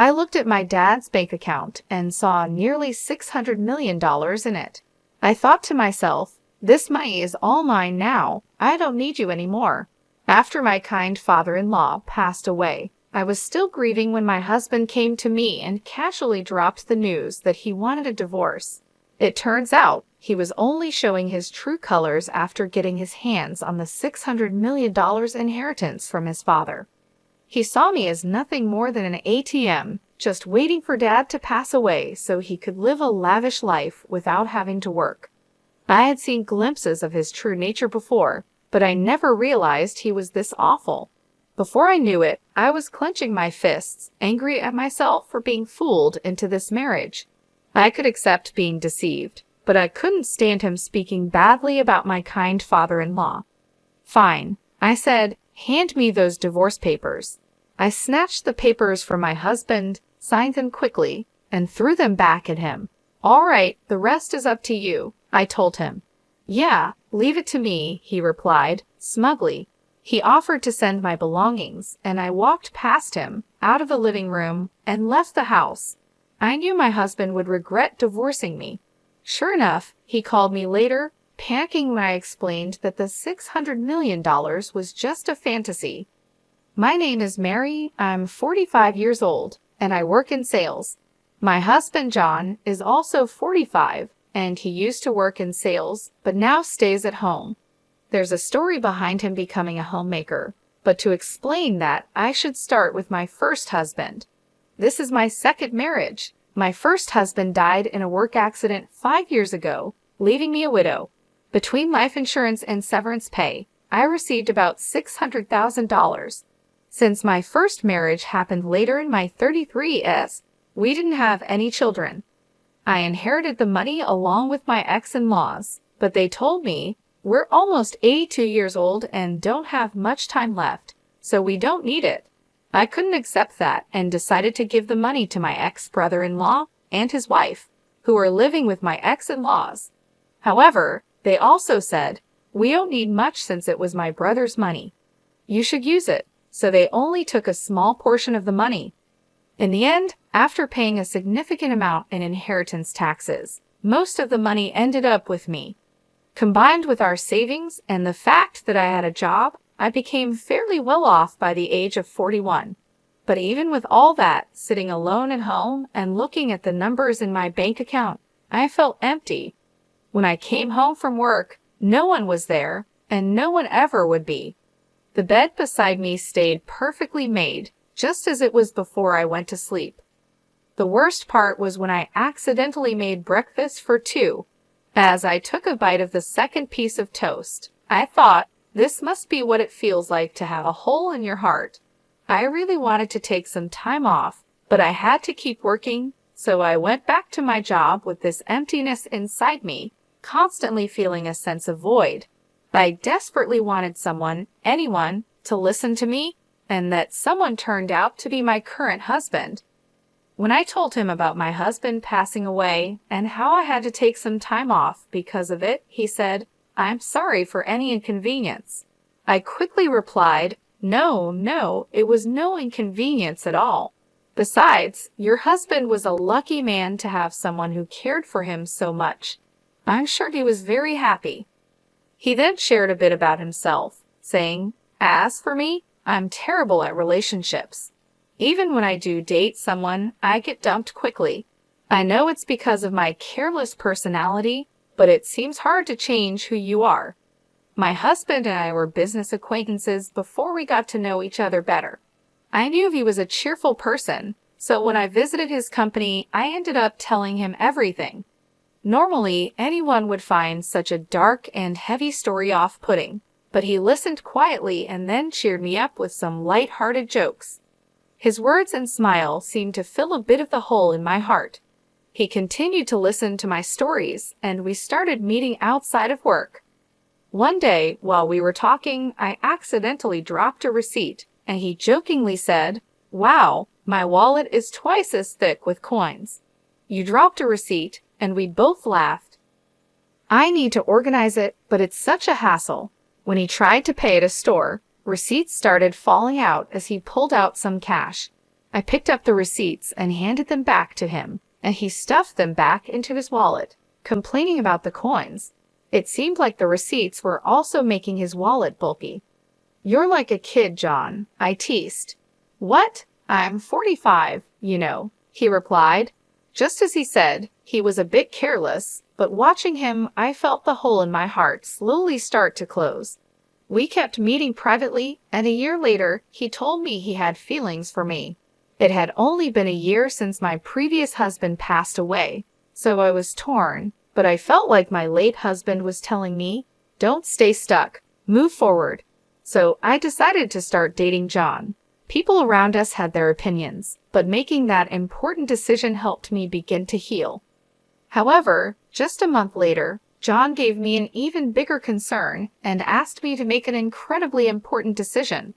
I looked at my dad's bank account and saw nearly $600 million in it. I thought to myself, this money is all mine now. I don't need you anymore. After my kind father-in-law passed away, I was still grieving when my husband came to me and casually dropped the news that he wanted a divorce. It turns out he was only showing his true colors after getting his hands on the $600 million inheritance from his father. He saw me as nothing more than an ATM, just waiting for Dad to pass away so he could live a lavish life without having to work. I had seen glimpses of his true nature before, but I never realized he was this awful. Before I knew it, I was clenching my fists, angry at myself for being fooled into this marriage. I could accept being deceived, but I couldn't stand him speaking badly about my kind father-in-law. Fine, I said, hand me those divorce papers. I snatched the papers from my husband, signed them quickly, and threw them back at him. All right, the rest is up to you, I told him. Yeah, leave it to me, he replied, smugly. He offered to send my belongings, and I walked past him, out of the living room, and left the house. I knew my husband would regret divorcing me. Sure enough, he called me later, panicking when I explained that the $600 million was just a fantasy. My name is Mary, I'm 45 years old, and I work in sales. My husband John is also 45, and he used to work in sales, but now stays at home. There's a story behind him becoming a homemaker, but to explain that, I should start with my first husband. This is my second marriage. My first husband died in a work accident 5 years ago, leaving me a widow. Between life insurance and severance pay, I received about $600,000. Since my first marriage happened later in my 33s, we didn't have any children. I inherited the money along with my ex-in-laws, but they told me, we're almost 82 years old and don't have much time left, so we don't need it. I couldn't accept that and decided to give the money to my ex-brother-in-law and his wife, who were living with my ex-in-laws. However, they also said, we don't need much since it was my brother's money. You should use it, so they only took a small portion of the money. In the end, after paying a significant amount in inheritance taxes, most of the money ended up with me. Combined with our savings and the fact that I had a job, I became fairly well off by the age of 41. But even with all that, sitting alone at home and looking at the numbers in my bank account, I felt empty. When I came home from work, no one was there, and no one ever would be. The bed beside me stayed perfectly made, just as it was before I went to sleep. The worst part was when I accidentally made breakfast for two. As I took a bite of the second piece of toast, I thought, this must be what it feels like to have a hole in your heart. I really wanted to take some time off, but I had to keep working, so I went back to my job with this emptiness inside me, constantly feeling a sense of void. I desperately wanted someone, anyone, to listen to me, and that someone turned out to be my current husband. When I told him about my husband passing away and how I had to take some time off because of it, he said, I'm sorry for any inconvenience. I quickly replied, No, it was no inconvenience at all. Besides, your husband was a lucky man to have someone who cared for him so much. I'm sure he was very happy. He then shared a bit about himself, saying, As for me, I'm terrible at relationships. Even when I do date someone, I get dumped quickly. I know it's because of my careless personality, but it seems hard to change who you are. My husband and I were business acquaintances before we got to know each other better. I knew he was a cheerful person, so when I visited his company, I ended up telling him everything. Normally, anyone would find such a dark and heavy story off-putting, but he listened quietly and then cheered me up with some light-hearted jokes. His words and smile seemed to fill a bit of the hole in my heart. He continued to listen to my stories, and we started meeting outside of work. One day, while we were talking, I accidentally dropped a receipt, and he jokingly said, Wow, my wallet is twice as thick with coins. You dropped a receipt, and we both laughed. I need to organize it, but it's such a hassle. When he tried to pay at a store, receipts started falling out as he pulled out some cash. I picked up the receipts and handed them back to him, and he stuffed them back into his wallet, complaining about the coins. It seemed like the receipts were also making his wallet bulky. "You're like a kid, John," I teased. "What? I'm 45, you know," he replied. Just as he said, he was a bit careless, but watching him, I felt the hole in my heart slowly start to close. We kept meeting privately, and a year later, he told me he had feelings for me. It had only been a year since my previous husband passed away, so I was torn, but I felt like my late husband was telling me, "Don't stay stuck, move forward." So I decided to start dating John. People around us had their opinions, but making that important decision helped me begin to heal. However, just a month later, John gave me an even bigger concern and asked me to make an incredibly important decision.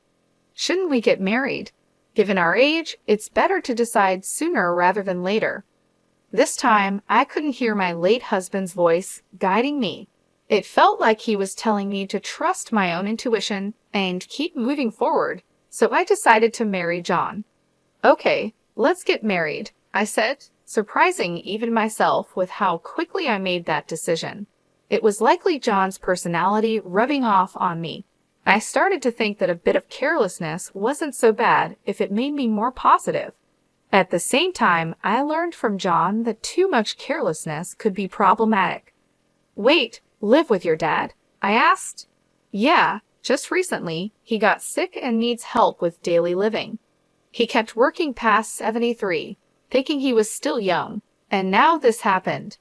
Shouldn't we get married? Given our age, it's better to decide sooner rather than later. This time, I couldn't hear my late husband's voice guiding me. It felt like he was telling me to trust my own intuition and keep moving forward, so I decided to marry John. "Okay, let's get married," I said, surprising even myself with how quickly I made that decision. It was likely John's personality rubbing off on me. I started to think that a bit of carelessness wasn't so bad if it made me more positive. At the same time, I learned from John that too much carelessness could be problematic. "Wait, live with your dad?" I asked. "Yeah, just recently, he got sick and needs help with daily living. He kept working past 73, thinking he was still young, and now this happened."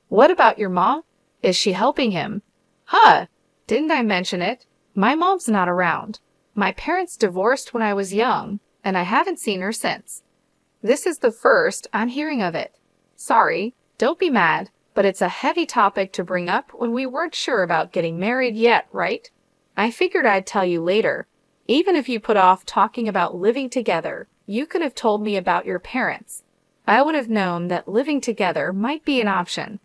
"What about your mom? Is she helping him?" "Huh, didn't I mention it? My mom's not around. My parents divorced when I was young, and I haven't seen her since. This is the first I'm hearing of it. Sorry, don't be mad, but it's a heavy topic to bring up when we weren't sure about getting married yet, right? I figured I'd tell you later. Even if you put off talking about living together, you could have told me about your parents. I would have known that living together might be an option."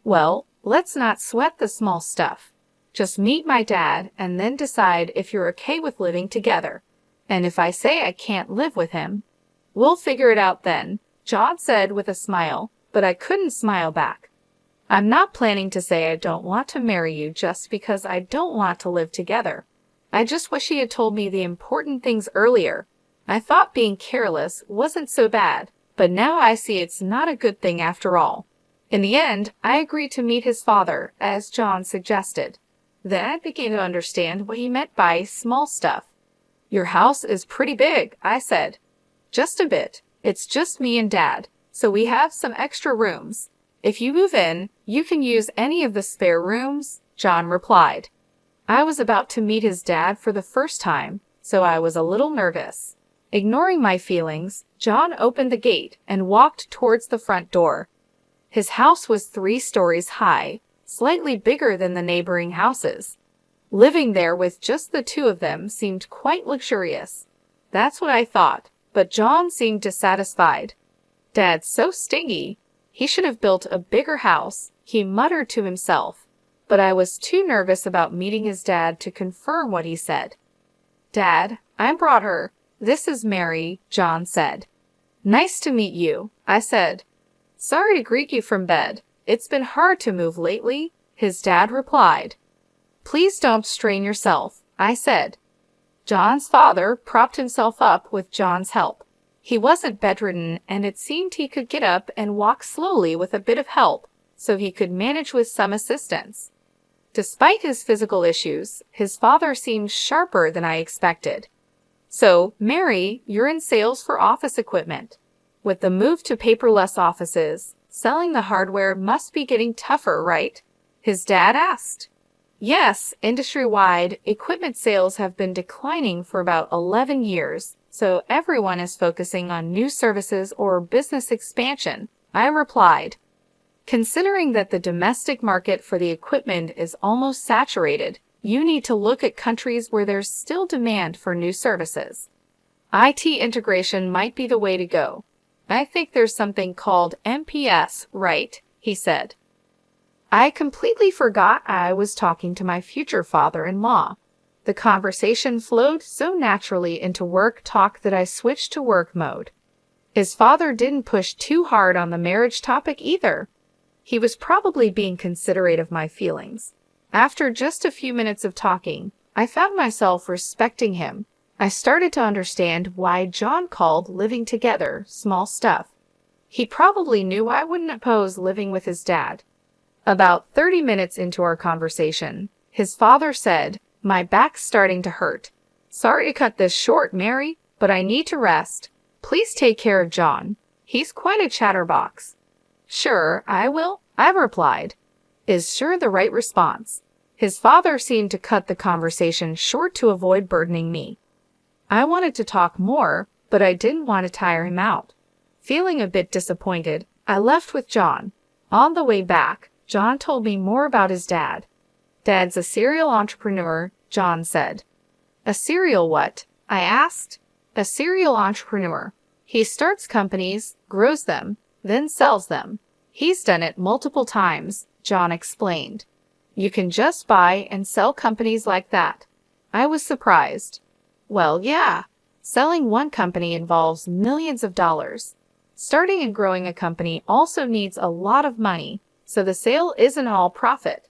"Well, let's not sweat the small stuff. Just meet my dad and then decide if you're okay with living together. And if I say I can't live with him, we'll figure it out then," John said with a smile, but I couldn't smile back. "I'm not planning to say I don't want to marry you just because I don't want to live together. I just wish he had told me the important things earlier. I thought being careless wasn't so bad, but now I see it's not a good thing after all." In the end, I agreed to meet his father, as John suggested. Then I began to understand what he meant by small stuff. "Your house is pretty big," I said. "Just a bit. It's just me and Dad, so we have some extra rooms. If you move in, you can use any of the spare rooms," John replied. I was about to meet his dad for the first time, so I was a little nervous. Ignoring my feelings, John opened the gate and walked towards the front door. His house was 3 stories high, slightly bigger than the neighboring houses. Living there with just the two of them seemed quite luxurious. That's what I thought, but John seemed dissatisfied. "Dad's so stingy. He should have built a bigger house," he muttered to himself, but I was too nervous about meeting his dad to confirm what he said. "Dad, I brought her. This is Mary," John said. "Nice to meet you," I said. "Sorry to greet you from bed. It's been hard to move lately," his dad replied. "Please don't strain yourself," I said. John's father propped himself up with John's help. He wasn't bedridden, and it seemed he could get up and walk slowly with a bit of help, so he could manage with some assistance. Despite his physical issues, his father seemed sharper than I expected. "So, Mary, you're in sales for office equipment. With the move to paperless offices, selling the hardware must be getting tougher, right?" his dad asked. "Yes, industry-wide, equipment sales have been declining for about 11 years, so everyone is focusing on new services or business expansion," I replied. "Considering that the domestic market for the equipment is almost saturated, you need to look at countries where there's still demand for new services. IT integration might be the way to go. I think there's something called MPS, right?" he said. I completely forgot I was talking to my future father-in-law. The conversation flowed so naturally into work talk that I switched to work mode. His father didn't push too hard on the marriage topic either. He was probably being considerate of my feelings. After just a few minutes of talking, I found myself respecting him. I started to understand why John called living together small stuff. He probably knew I wouldn't oppose living with his dad. About 30 minutes into our conversation, his father said, "My back's starting to hurt. Sorry to cut this short, Mary, but I need to rest. Please take care of John. He's quite a chatterbox." "Sure, I will," I replied. Is sure the right response. His father seemed to cut the conversation short to avoid burdening me. I wanted to talk more, but I didn't want to tire him out. Feeling a bit disappointed, I left with John. On the way back, John told me more about his dad. "Dad's a serial entrepreneur," John said. "A serial what?" I asked. "A serial entrepreneur. He starts companies, grows them, then sells them. He's done it multiple times," John explained. "You can just buy and sell companies like that." I was surprised. Well, yeah. Selling one company involves millions of dollars. Starting and growing a company also needs a lot of money, so the sale isn't all profit.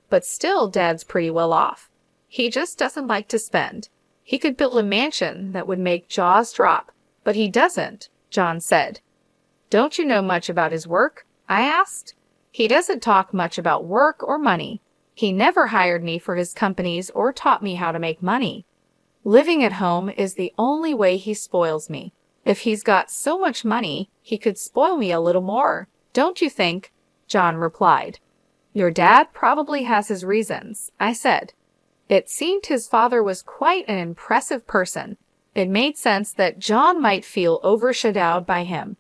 But still, Dad's pretty well off. He just doesn't like to spend. He could build a mansion that would make jaws drop, but he doesn't," John said. "Don't you know much about his work?" I asked. "He doesn't talk much about work or money. He never hired me for his companies or taught me how to make money. Living at home is the only way he spoils me. If he's got so much money, he could spoil me a little more, don't you think?" John replied. "Your dad probably has his reasons," I said. It seemed his father was quite an impressive person. It made sense that John might feel overshadowed by him.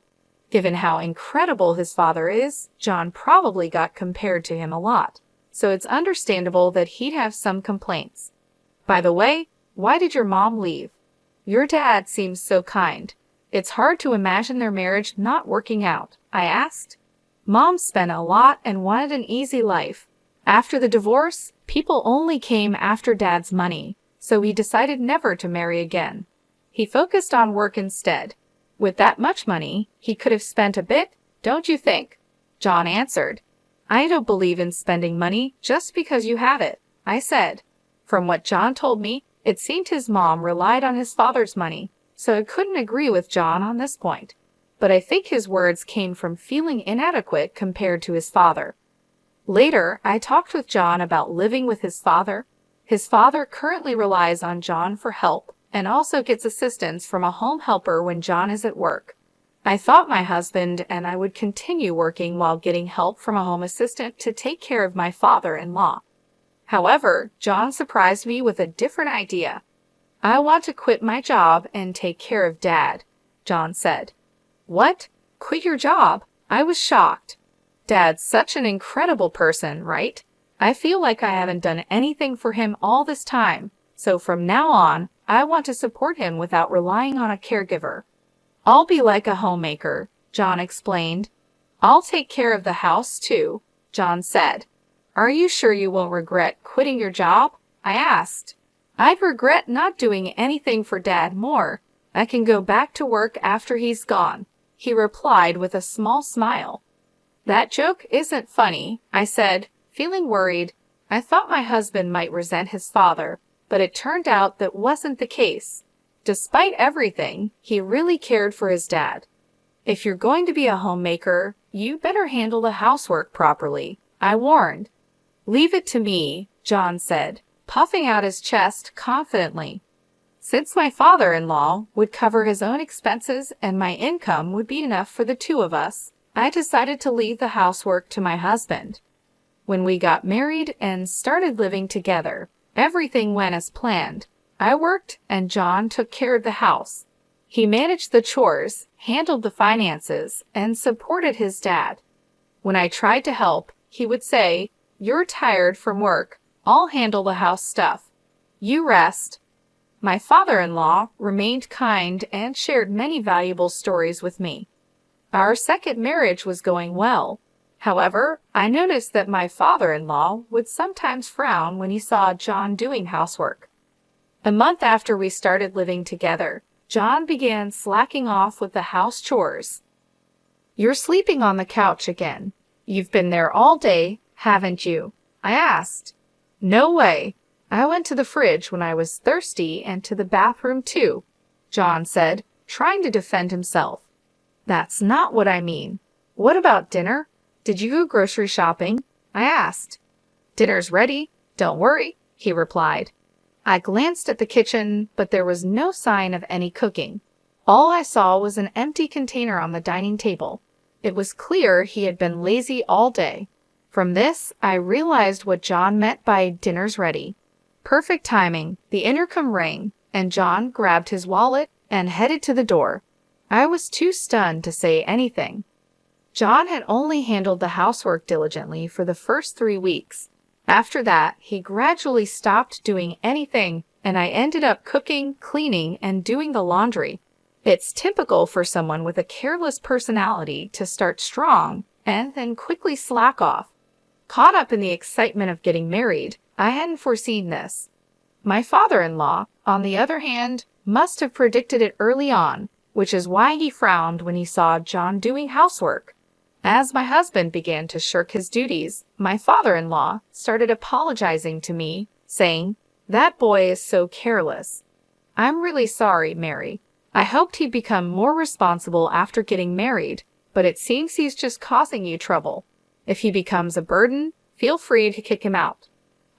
Given how incredible his father is, John probably got compared to him a lot, so it's understandable that he'd have some complaints. "By the way, why did your mom leave? Your dad seems so kind. It's hard to imagine their marriage not working out," I asked. "Mom spent a lot and wanted an easy life. After the divorce, people only came after Dad's money, so he decided never to marry again. He focused on work instead. With that much money, he could have spent a bit, don't you think?" John answered. "I don't believe in spending money just because you have it," I said. From what John told me, it seemed his mom relied on his father's money, so I couldn't agree with John on this point. But I think his words came from feeling inadequate compared to his father. Later, I talked with John about living with his father. His father currently relies on John for help and also gets assistance from a home helper when John is at work. I thought my husband and I would continue working while getting help from a home assistant to take care of my father-in-law. However, John surprised me with a different idea. "I want to quit my job and take care of Dad," John said. "What? Quit your job?" I was shocked. Dad's such an incredible person, right? I feel like I haven't done anything for him all this time, so from now on, I want to support him without relying on a caregiver. "I'll be like a homemaker," John explained. "I'll take care of the house too," John said. "Are you sure you won't regret quitting your job?" I asked. "I'd regret not doing anything for Dad more. I can go back to work after he's gone," he replied with a small smile. "That joke isn't funny," I said, feeling worried. I thought my husband might resent his father, but it turned out that wasn't the case. Despite everything, he really cared for his dad. "If you're going to be a homemaker, you better handle the housework properly," I warned. "Leave it to me," John said, puffing out his chest confidently. Since my father-in-law would cover his own expenses and my income would be enough for the two of us, I decided to leave the housework to my husband. When we got married and started living together, everything went as planned. I worked and John took care of the house. He managed the chores, handled the finances, and supported his dad. When I tried to help, he would say, "You're tired from work. I'll handle the house stuff. You rest." My father-in-law remained kind and shared many valuable stories with me. Our second marriage was going well. However, I noticed that my father-in-law would sometimes frown when he saw John doing housework. A month after we started living together, John began slacking off with the house chores. "You're sleeping on the couch again. You've been there all day, haven't you?" I asked. "No way. I went to the fridge when I was thirsty and to the bathroom too," John said, trying to defend himself. "That's not what I mean. What about dinner? Did you go grocery shopping?" I asked. "Dinner's ready. Don't worry," he replied. I glanced at the kitchen, but there was no sign of any cooking. All I saw was an empty container on the dining table. It was clear he had been lazy all day. From this, I realized what John meant by "dinner's ready." Perfect timing. The intercom rang, and John grabbed his wallet and headed to the door. I was too stunned to say anything. John had only handled the housework diligently for the first 3 weeks. After that, he gradually stopped doing anything, and I ended up cooking, cleaning, and doing the laundry. It's typical for someone with a careless personality to start strong and then quickly slack off. Caught up in the excitement of getting married, I hadn't foreseen this. My father-in-law, on the other hand, must have predicted it early on, which is why he frowned when he saw John doing housework. As my husband began to shirk his duties, my father-in-law started apologizing to me, saying, "That boy is so careless." "I'm really sorry, Mary. I hoped he'd become more responsible after getting married, but it seems he's just causing you trouble. If he becomes a burden, feel free to kick him out."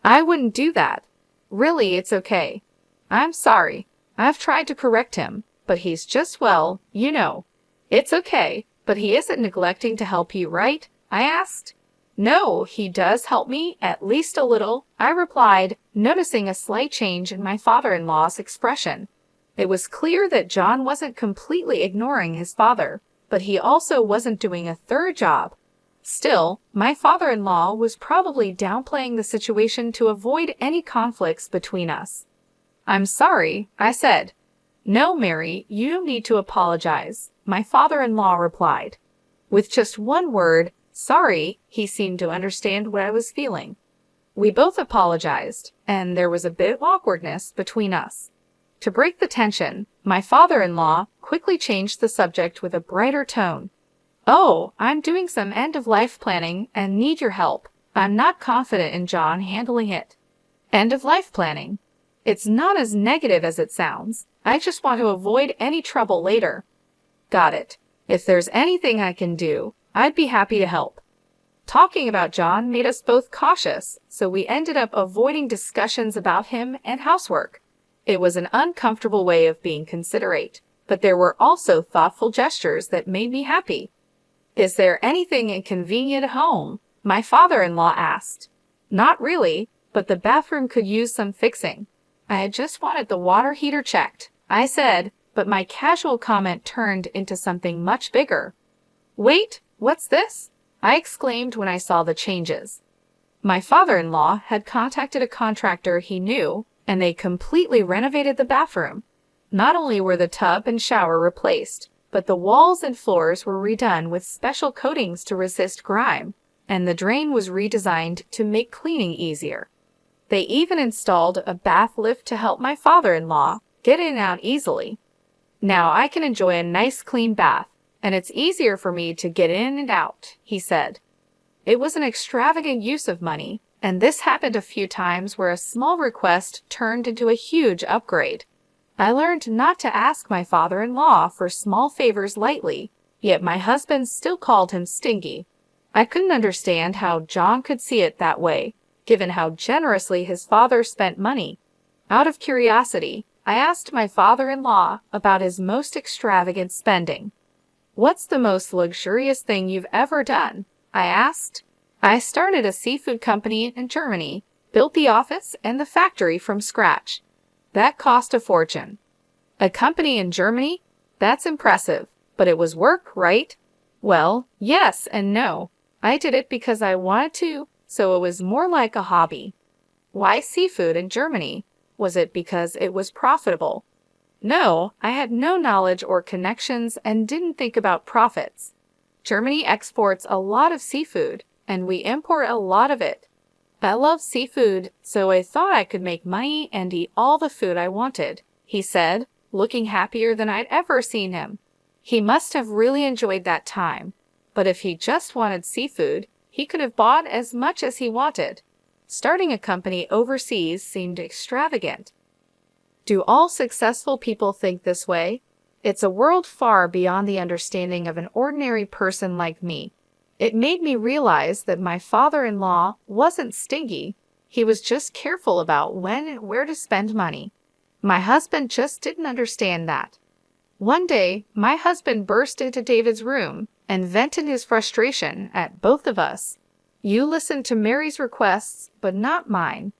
"I wouldn't do that. Really, it's okay. I'm sorry. I've tried to correct him, but he's just, well, you know." "It's okay. But he isn't neglecting to help you, right?" I asked. "No, he does help me, at least a little," I replied, noticing a slight change in my father-in-law's expression. It was clear that John wasn't completely ignoring his father, but he also wasn't doing a third job. Still, my father-in-law was probably downplaying the situation to avoid any conflicts between us. "I'm sorry," I said. "No, Mary, you don't need to apologize," my father-in-law replied. With just one word, sorry, he seemed to understand what I was feeling. We both apologized, and there was a bit of awkwardness between us. To break the tension, my father-in-law quickly changed the subject with a brighter tone. "Oh, I'm doing some end-of-life planning and need your help. I'm not confident in John handling it." "End-of-life planning? It's not as negative as it sounds. I just want to avoid any trouble later." "Got it. If there's anything I can do, I'd be happy to help." Talking about John made us both cautious, so we ended up avoiding discussions about him and housework. It was an uncomfortable way of being considerate, but there were also thoughtful gestures that made me happy. "Is there anything inconvenient at home?" my father-in-law asked. "Not really, but the bathroom could use some fixing. I had just wanted the water heater checked," I said, but my casual comment turned into something much bigger. "Wait, what's this?" I exclaimed when I saw the changes. My father-in-law had contacted a contractor he knew, and they completely renovated the bathroom. Not only were the tub and shower replaced, but the walls and floors were redone with special coatings to resist grime, and the drain was redesigned to make cleaning easier. They even installed a bath lift to help my father-in-law get in and out easily. "Now I can enjoy a nice clean bath, and it's easier for me to get in and out," he said. It was an extravagant use of money, and this happened a few times where a small request turned into a huge upgrade. I learned not to ask my father-in-law for small favors lightly, yet my husband still called him stingy. I couldn't understand how John could see it that way, given how generously his father spent money. Out of curiosity, I asked my father-in-law about his most extravagant spending. "What's the most luxurious thing you've ever done?" I asked. "I started a seafood company in Germany, built the office and the factory from scratch. That cost a fortune." "A company in Germany? That's impressive, but it was work, right?" "Well, yes and no. I did it because I wanted to, so it was more like a hobby." "Why seafood in Germany? Was it because it was profitable?" "No, I had no knowledge or connections and didn't think about profits. Germany exports a lot of seafood, and we import a lot of it. I love seafood, so I thought I could make money and eat all the food I wanted," he said. looking happier than I'd ever seen him. He must have really enjoyed that time, but if he just wanted seafood, he could have bought as much as he wanted. Starting a company overseas seemed extravagant. Do all successful people think this way? It's a world far beyond the understanding of an ordinary person like me. It made me realize that my father-in-law wasn't stingy. He was just careful about when and where to spend money. My husband just didn't understand that. One day, my husband burst into David's room and vented his frustration at both of us. You listened to Mary's requests, but not mine.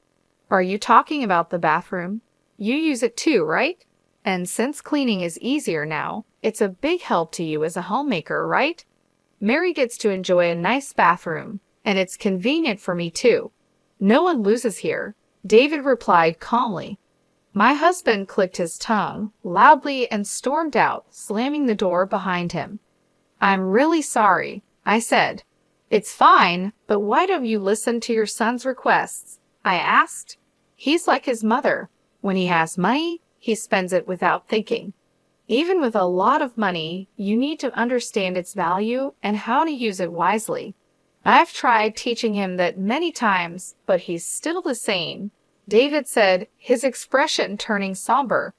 Are you talking about the bathroom? You use it too, right? And since cleaning is easier now, it's a big help to you as a homemaker, right? Mary gets to enjoy a nice bathroom, and it's convenient for me too. No one loses here, David replied calmly. My husband clicked his tongue loudly and stormed out, slamming the door behind him. I'm really sorry, I said. It's fine, but why don't you listen to your son's requests? I asked. He's like his mother. When he has money, he spends it without thinking. Even with a lot of money, you need to understand its value and how to use it wisely. I've tried teaching him that many times, but he's still the same, David said, his expression turning somber.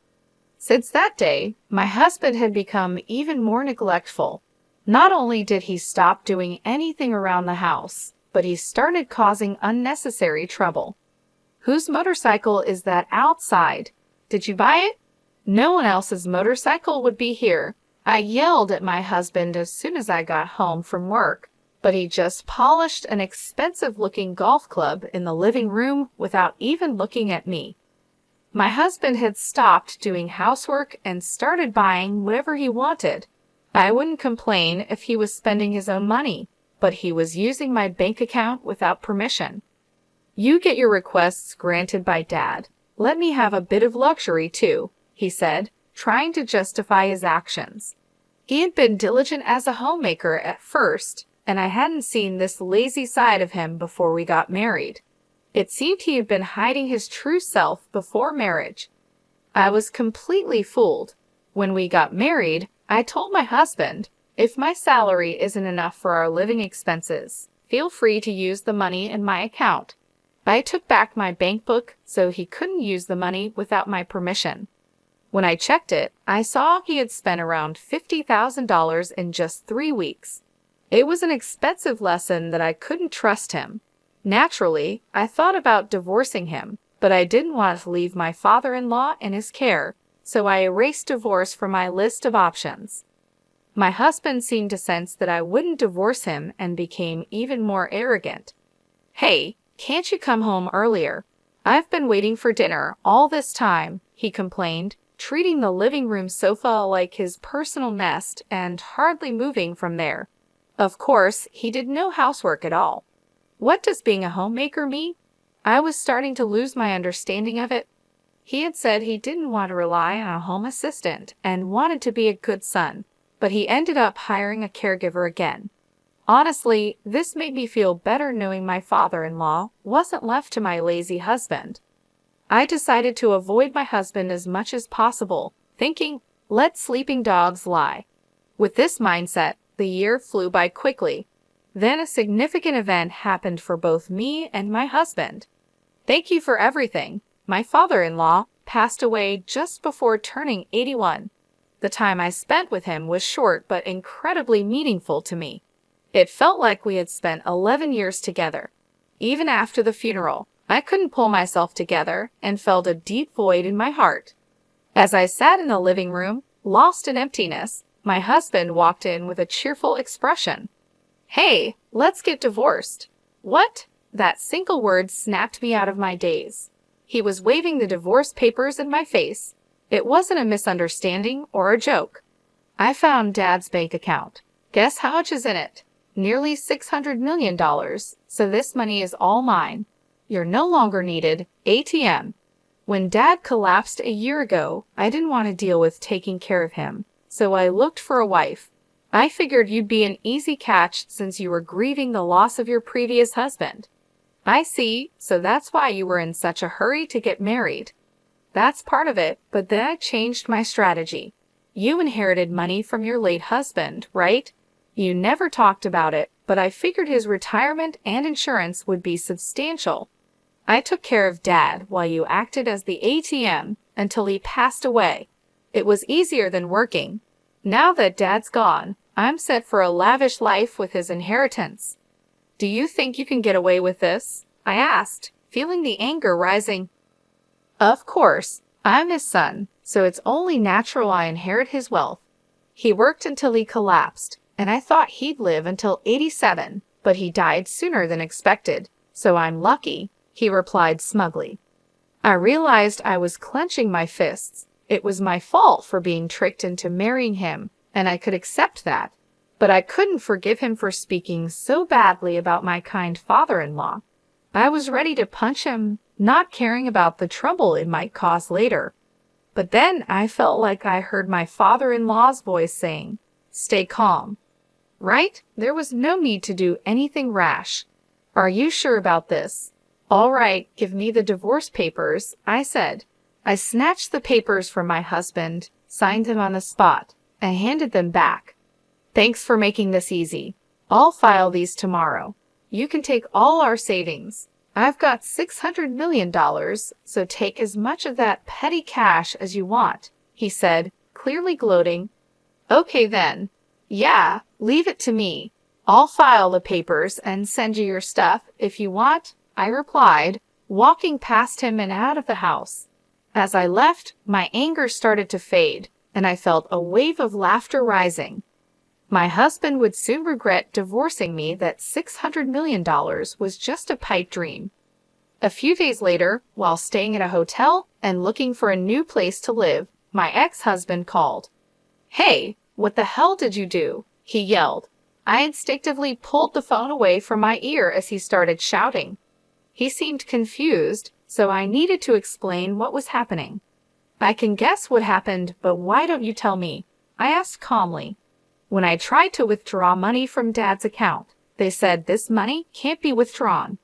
Since that day, my husband had become even more neglectful. Not only did he stop doing anything around the house, but he started causing unnecessary trouble. Whose motorcycle is that outside? Did you buy it? No one else's motorcycle would be here. I yelled at my husband as soon as I got home from work, but he just polished an expensive-looking golf club in the living room without even looking at me. My husband had stopped doing housework and started buying whatever he wanted. I wouldn't complain if he was spending his own money, but he was using my bank account without permission. You get your requests granted by Dad. Let me have a bit of luxury too, he said, trying to justify his actions. He had been diligent as a homemaker at first, and I hadn't seen this lazy side of him before we got married. It seemed he had been hiding his true self before marriage. I was completely fooled. When we got married, I told my husband, if my salary isn't enough for our living expenses, feel free to use the money in my account. I took back my bank book so he couldn't use the money without my permission. When I checked it, I saw he had spent around $50,000 in just 3 weeks. It was an expensive lesson that I couldn't trust him. Naturally, I thought about divorcing him, but I didn't want to leave my father-in-law in his care, so I erased divorce from my list of options. My husband seemed to sense that I wouldn't divorce him and became even more arrogant. Hey, can't you come home earlier? I've been waiting for dinner all this time, he complained, treating the living room sofa like his personal nest and hardly moving from there. Of course, he did no housework at all. What does being a homemaker mean? I was starting to lose my understanding of it. He had said he didn't want to rely on a home assistant and wanted to be a good son, but he ended up hiring a caregiver again. Honestly, this made me feel better knowing my father-in-law wasn't left to my lazy husband. I decided to avoid my husband as much as possible, thinking, let sleeping dogs lie. With this mindset, the year flew by quickly. Then a significant event happened for both me and my husband. Thank you for everything. My father-in-law passed away just before turning 81. The time I spent with him was short but incredibly meaningful to me. It felt like we had spent 11 years together. Even after the funeral, I couldn't pull myself together and felt a deep void in my heart. As I sat in the living room, lost in emptiness, my husband walked in with a cheerful expression. Hey, let's get divorced. What? That single word snapped me out of my daze. He was waving the divorce papers in my face. It wasn't a misunderstanding or a joke. I found Dad's bank account. Guess how much is in it? Nearly $600 million, so this money is all mine. You're no longer needed, ATM. When Dad collapsed a year ago, I didn't want to deal with taking care of him, so I looked for a wife. I figured you'd be an easy catch since you were grieving the loss of your previous husband. I see, so that's why you were in such a hurry to get married. That's part of it, but then I changed my strategy. You inherited money from your late husband, right? You never talked about it, but I figured his retirement and insurance would be substantial. I took care of Dad while you acted as the ATM until he passed away. It was easier than working. Now that Dad's gone, I'm set for a lavish life with his inheritance. Do you think you can get away with this? I asked, feeling the anger rising. Of course, I'm his son, so it's only natural I inherit his wealth. He worked until he collapsed, and I thought he'd live until 87, but he died sooner than expected, so I'm lucky, he replied smugly. I realized I was clenching my fists. It was my fault for being tricked into marrying him, and I could accept that. But I couldn't forgive him for speaking so badly about my kind father-in-law. I was ready to punch him, not caring about the trouble it might cause later. But then I felt like I heard my father-in-law's voice saying, "Stay calm." Right? There was no need to do anything rash. Are you sure about this? All right, give me the divorce papers, I said. I snatched the papers from my husband, signed them on the spot, and handed them back. Thanks for making this easy. I'll file these tomorrow. You can take all our savings. I've got $600 million, so take as much of that petty cash as you want, he said, clearly gloating. Okay then. Yeah, leave it to me. I'll file the papers and send you your stuff if you want, I replied, walking past him and out of the house. As I left, my anger started to fade, and I felt a wave of laughter rising. My husband would soon regret divorcing me. That $600 million was just a pipe dream. A few days later, while staying at a hotel and looking for a new place to live, my ex-husband called. Hey, what the hell did you do? He yelled. I instinctively pulled the phone away from my ear as he started shouting. He seemed confused, so I needed to explain what was happening. I can guess what happened, but why don't you tell me? I asked calmly. When I tried to withdraw money from Dad's account, they said this money can't be withdrawn.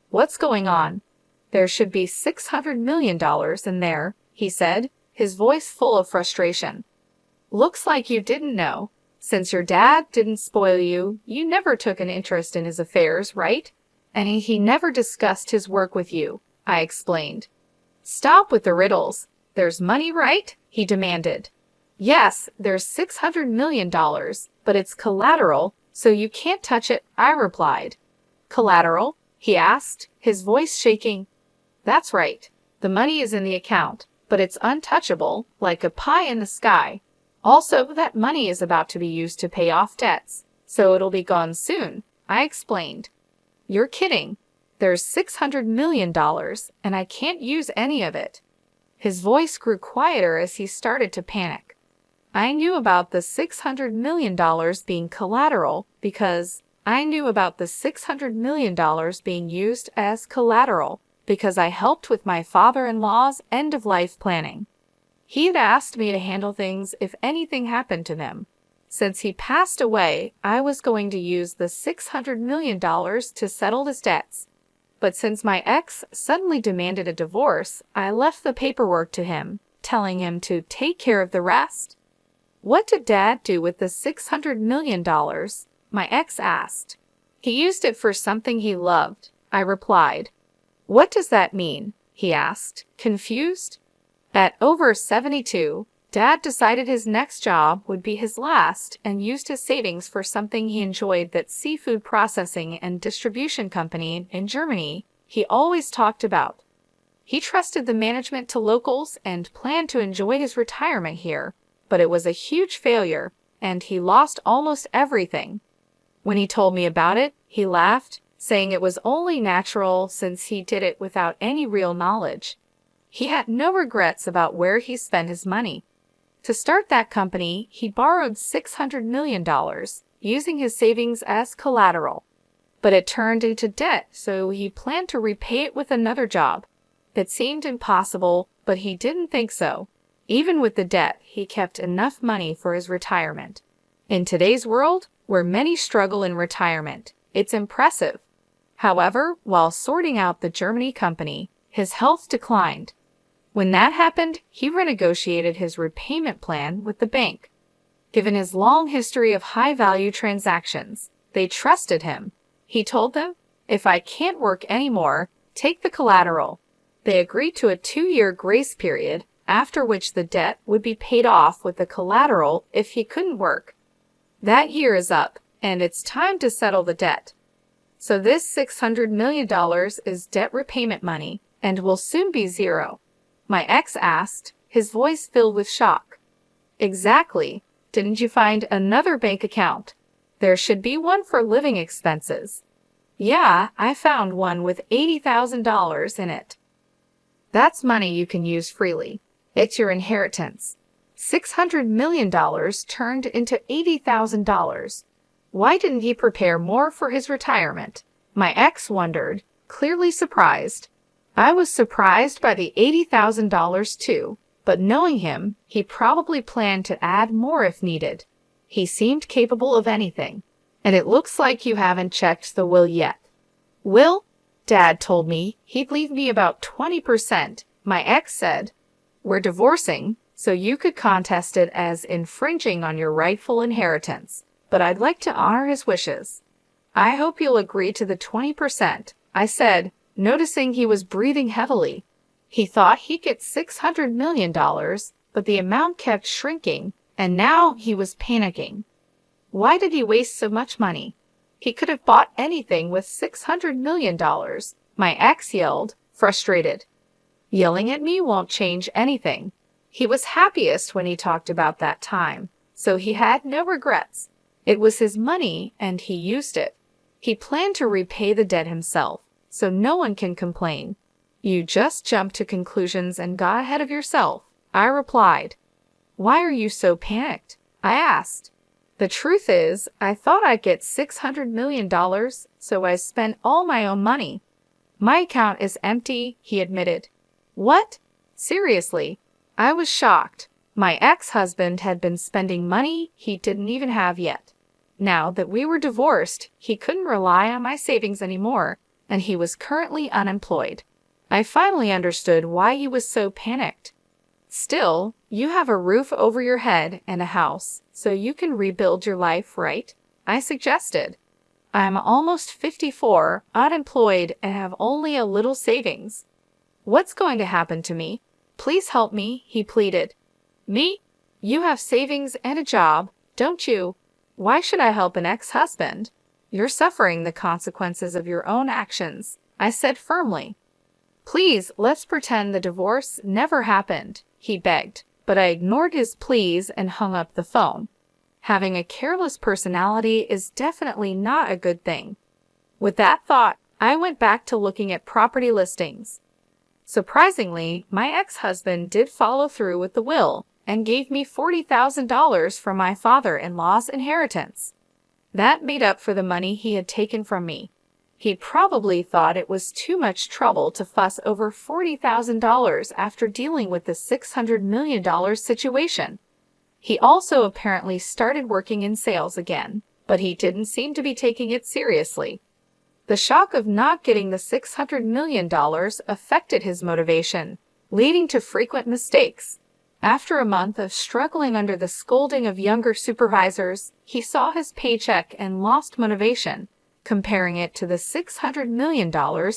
What's going on? There should be $600 million in there, he said, his voice full of frustration. Looks like you didn't know. Since your dad didn't spoil you, you never took an interest in his affairs, right? And he never discussed his work with you, I explained. Stop with the riddles. There's money, right? He demanded. Yes, there's $600 million, but it's collateral, so you can't touch it, I replied. Collateral? He asked, his voice shaking. That's right. The money is in the account, but it's untouchable, like a pie in the sky. Also, that money is about to be used to pay off debts, so it'll be gone soon, I explained. You're kidding. There's $600 million, and I can't use any of it. His voice grew quieter as he started to panic. I knew about the $600 million being collateral because I knew about the $600 million being used as collateral because I helped with my father-in-law's end-of-life planning. He had asked me to handle things if anything happened to them. Since he passed away, I was going to use the $600 million to settle his debts. But since my ex suddenly demanded a divorce, I left the paperwork to him, telling him to take care of the rest. What did Dad do with the $600 million? My ex asked. He used it for something he loved, I replied. What does that mean? He asked, confused. At over 72, Dad decided his next job would be his last and used his savings for something he enjoyed, that seafood processing and distribution company in Germany he always talked about. He trusted the management to locals and planned to enjoy his retirement here, but it was a huge failure, and he lost almost everything. When he told me about it, he laughed, saying it was only natural since he did it without any real knowledge. He had no regrets about where he spent his money. To start that company, he borrowed $600 million, using his savings as collateral. But it turned into debt, so he planned to repay it with another job. It seemed impossible, but he didn't think so. Even with the debt, he kept enough money for his retirement. In today's world, where many struggle in retirement, it's impressive. However, while sorting out the Germany company, his health declined. When that happened, he renegotiated his repayment plan with the bank. Given his long history of high-value transactions, they trusted him. He told them, "If I can't work anymore, take the collateral." They agreed to a 2-year grace period, after which the debt would be paid off with the collateral if he couldn't work. That year is up, and it's time to settle the debt. So this $600 million is debt repayment money, and will soon be zero. My ex asked, his voice filled with shock. Exactly. Didn't you find another bank account? There should be one for living expenses. Yeah, I found one with $80,000 in it. That's money you can use freely. It's your inheritance. $600 million turned into $80,000. Why didn't he prepare more for his retirement? My ex wondered, clearly surprised. I was surprised by the $80,000 too, but knowing him, he probably planned to add more if needed. He seemed capable of anything. And it looks like you haven't checked the will yet. Will? Dad told me he'd leave me about 20%. My ex said, "We're divorcing, so you could contest it as infringing on your rightful inheritance, but I'd like to honor his wishes." "I hope you'll agree to the 20%, I said, noticing he was breathing heavily. He thought he'd get $600 million, but the amount kept shrinking, and now he was panicking. Why did he waste so much money? He could have bought anything with $600 million, my ex yelled, frustrated. Yelling at me won't change anything. He was happiest when he talked about that time, so he had no regrets. It was his money, and he used it. He planned to repay the debt himself, so no one can complain. You just jumped to conclusions and got ahead of yourself, I replied. Why are you so panicked? I asked. The truth is, I thought I'd get $600 million, so I spent all my own money. My account is empty, he admitted. What? Seriously? I was shocked. My ex-husband had been spending money he didn't even have yet. Now that we were divorced, he couldn't rely on my savings anymore, and he was currently unemployed. I finally understood why he was so panicked. Still, you have a roof over your head and a house, so you can rebuild your life, right? I suggested. I'm almost 54, unemployed, and have only a little savings. What's going to happen to me? Please help me, he pleaded. Me? You have savings and a job, don't you? Why should I help an ex-husband? You're suffering the consequences of your own actions, I said firmly. Please, let's pretend the divorce never happened, he begged, but I ignored his pleas and hung up the phone. Having a careless personality is definitely not a good thing. With that thought, I went back to looking at property listings. Surprisingly, my ex-husband did follow through with the will and gave me $40,000 from my father-in-law's inheritance. That made up for the money he had taken from me. He probably thought it was too much trouble to fuss over $40,000 after dealing with the $600 million situation. He also apparently started working in sales again, but he didn't seem to be taking it seriously. The shock of not getting the $600 million affected his motivation, leading to frequent mistakes. After a month of struggling under the scolding of younger supervisors, he saw his paycheck and lost motivation, comparing it to the $600 million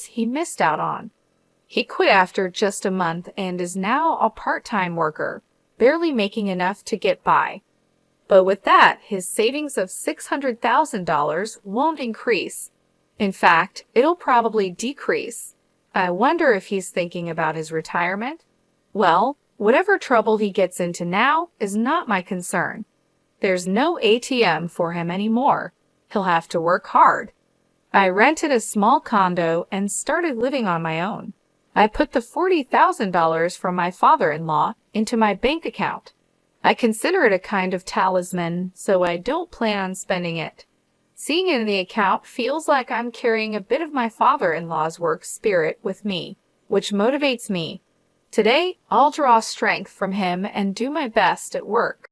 he missed out on. He quit after just a month and is now a part-time worker, barely making enough to get by. But with that, his savings of $600,000 won't increase. In fact, it'll probably decrease. I wonder if he's thinking about his retirement? Well, whatever trouble he gets into now is not my concern. There's no ATM for him anymore. He'll have to work hard. I rented a small condo and started living on my own. I put the $40,000 from my father-in-law into my bank account. I consider it a kind of talisman, so I don't plan on spending it. Seeing it in the account feels like I'm carrying a bit of my father-in-law's work spirit with me, which motivates me. Today, I'll draw strength from him and do my best at work.